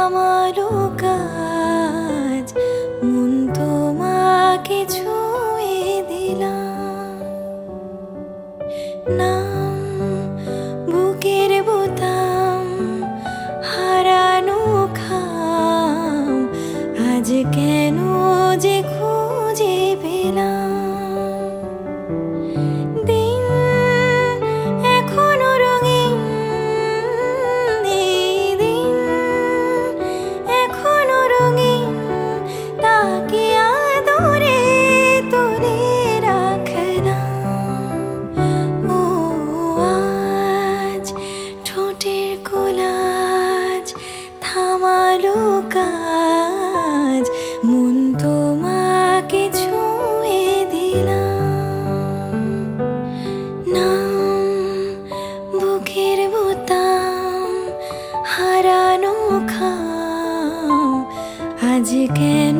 থামালো কাজ, মন তোমাকে ছুঁয়ে দিলাম। নাম বুকের বোতাম, হারানো খাম, আজ কেন যে খুঁজে পেলাম। দিন এখনো রঙিন, এই দিন এখনো রঙিন, তাকে আদরে তুলে রাখলাম। ও আজ ঠোঁটের কোলাজ, থামালো কাজ, মন তোমাকে ছুঁয়ে দিলাম। নাম বুকের বোতাম, হারানো খাম, আজ কেন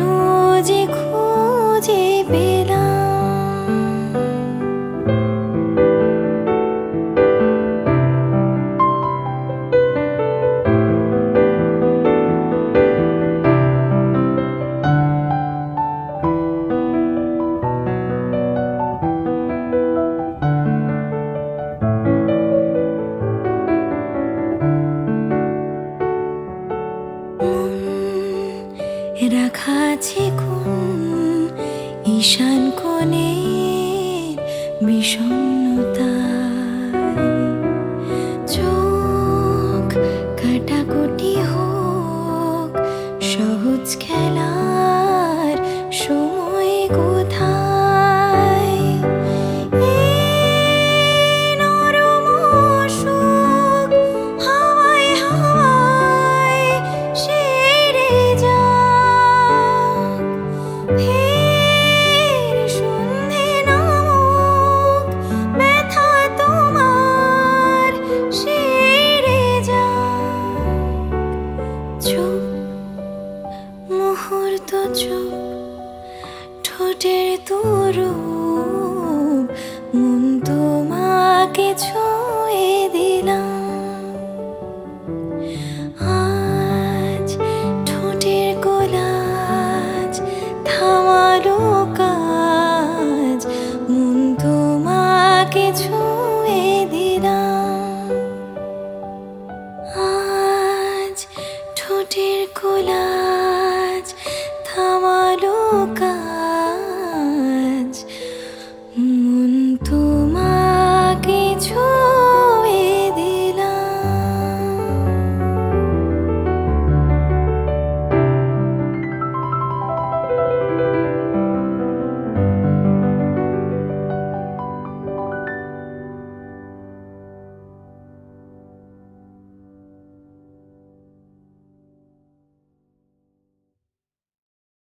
যে খুঁজে পেলাম। রাখা আছে কোন ঈশান কোণের বিষণ্ণতায়, চোখ কাটাকুটি হোক সহজ খেলার সময় কোথায়। এই নরম সুখ হাওয়ায় হাওয়ায় সেরে যাক, ফের সন্ধে নামুক, ব্যথা তোমার সেরে যাক। চুপ মুহূর্ত চুপ, ঠোঁটের তরুপ, মন তোমাকে ছুঁয়ে দিলাম। আজ ঠোঁটের কোলাজ, থামালো কাজ, মন তোমাকে ছুঁয়ে দিলাম। আজ ঠোঁটের কোলাজ।